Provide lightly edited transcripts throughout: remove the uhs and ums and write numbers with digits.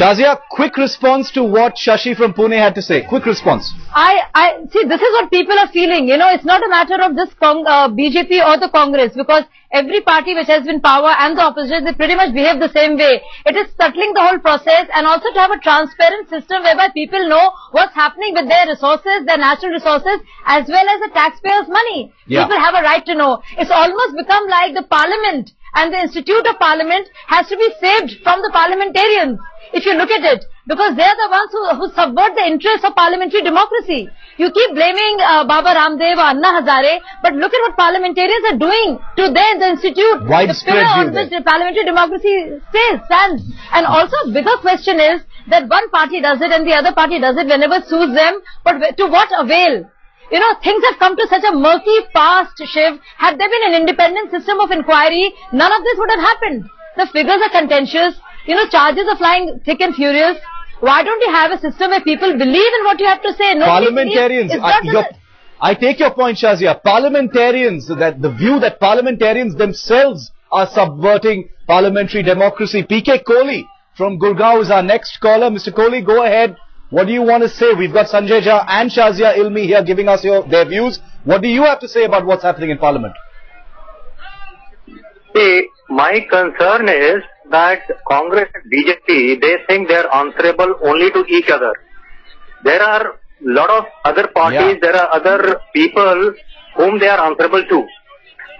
Shazia, quick response to what Shashi from Pune had to say. Quick response. I see, this is what people are feeling. You know, it's not a matter of just BJP or the Congress, because every party which has been power and the opposition, they pretty much behave the same way. It is settling the whole process, and also to have a transparent system whereby people know what's happening with their resources, their natural resources, as well as the taxpayers' money. Yeah. People have a right to know. It's almost become like the parliament and the institute of parliament has to be saved from the parliamentarians, if you look at it, because they are the ones who subvert the interests of parliamentary democracy. You keep blaming Baba Ramdev or Anna Hazare, but look at what parliamentarians are doing to the institute, widespread the pillar on which the parliamentary democracy stands. And also a bigger question is that one party does it and the other party does it whenever suits them, but to what avail? You know, things have come to such a murky past, Shiv. Had there been an independent system of inquiry, none of this would have happened. The figures are contentious. You know, charges are flying thick and furious. Why don't you have a system where people believe in what you have to say? Parliamentarians, I take your point, Shazia. Parliamentarians, that the view that parliamentarians themselves are subverting parliamentary democracy. PK Kohli from Gurgaon is our next caller. Mr. Kohli, go ahead. What do you want to say? We've got Sanjay Jha and Shazia Ilmi here giving us their views. What do you have to say about what's happening in Parliament? See, my concern is that Congress and BJP, they think they are answerable only to each other. There are a lot of other parties, there are other people whom they are answerable to.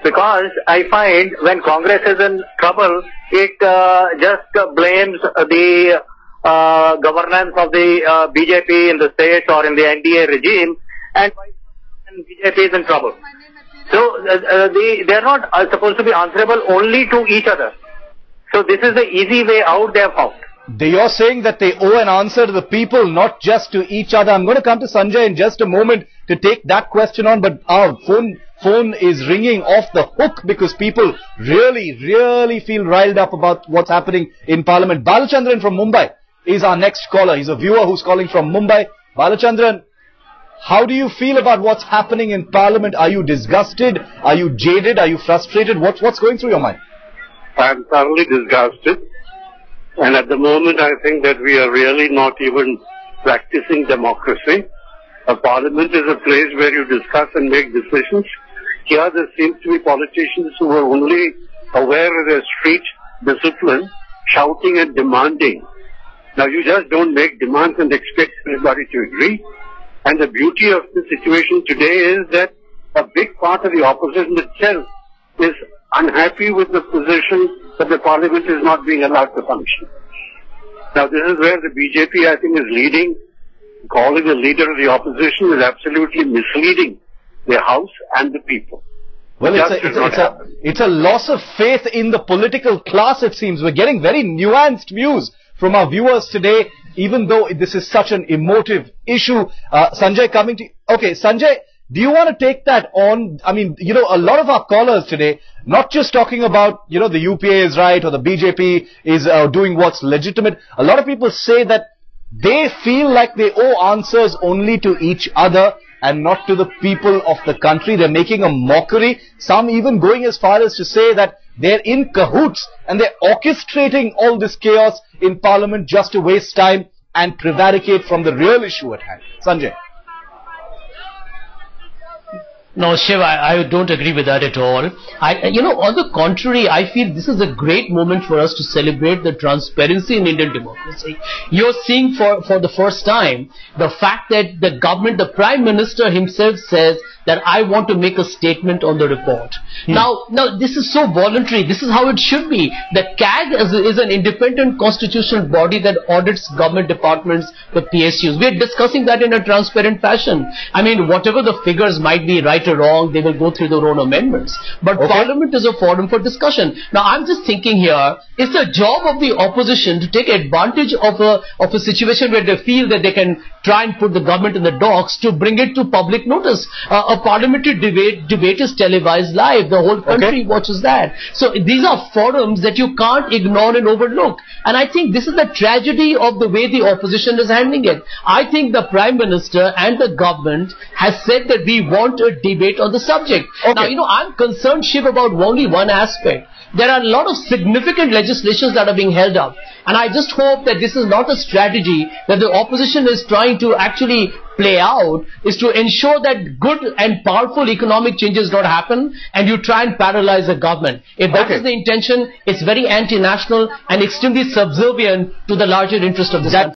Because I find when Congress is in trouble, it just blames the governance of the BJP in the state or in the NDA regime, and BJP is in trouble. So they are not supposed to be answerable only to each other. So this is the easy way out they have found. You're saying that they owe an answer to the people, not just to each other. I'm going to come to Sanjay in just a moment to take that question on, but our phone is ringing off the hook because people really feel riled up about what's happening in Parliament. Balachandran from Mumbai is our next caller. He's a viewer who's calling from Mumbai. Balachandran, how do you feel about what's happening in Parliament? Are you disgusted? Are you jaded? Are you frustrated? What's going through your mind? I'm thoroughly disgusted. And at the moment, I think that we are really not even practicing democracy. A parliament is a place where you discuss and make decisions. Here, there seems to be politicians who are only aware of their street discipline, shouting and demanding. Now, you just don't make demands and expect everybody to agree. And the beauty of the situation today is that a big part of the opposition itself is unhappy with the position that the parliament is not being allowed to function. Now, this is where the BJP, I think, is leading. Calling a leader of the opposition is absolutely misleading the House and the people. Well, it's a loss of faith in the political class, it seems. We're getting very nuanced views from our viewers today, even though this is such an emotive issue. Sanjay, coming to you. Okay, Sanjay, do you want to take that on? I mean, you know, a lot of our callers today, not just talking about, you know, the UPA is right or the BJP is doing what's legitimate. A lot of people say that they feel like they owe answers only to each other and not to the people of the country. They're making a mockery. Some even going as far as to say that they're in cahoots and they're orchestrating all this chaos in Parliament just to waste time and prevaricate from the real issue at hand. Sanjay. No, Shiv, I don't agree with that at all. You know, on the contrary, I feel this is a great moment for us to celebrate the transparency in Indian democracy. You're seeing for the first time the fact that the government, the Prime Minister himself says that I want to make a statement on the report. Now, this is so voluntary. This is how it should be. The CAG is an independent constitutional body that audits government departments, the PSUs. We're discussing that in a transparent fashion. I mean, whatever the figures might be, right or wrong, they will go through their own amendments. But Parliament is a forum for discussion. Now, I'm just thinking here, it's the job of the opposition to take advantage of a situation where they feel that they can try and put the government in the docks to bring it to public notice. A parliamentary debate is televised live. The whole country watches that. So these are forums that you can't ignore and overlook. And I think this is the tragedy of the way the opposition is handling it. I think the Prime Minister and the government has said that we want a debate on the subject. Now, you know, I'm concerned, Shiv, about only one aspect. there are a lot of significant legislations that are being held up. And I just hope that this is not a strategy that the opposition is trying to actually play out, is to ensure that good and powerful economic changes don't happen and you try and paralyze the government. If that is the intention, it's very anti-national and extremely subservient to the larger interest of the country.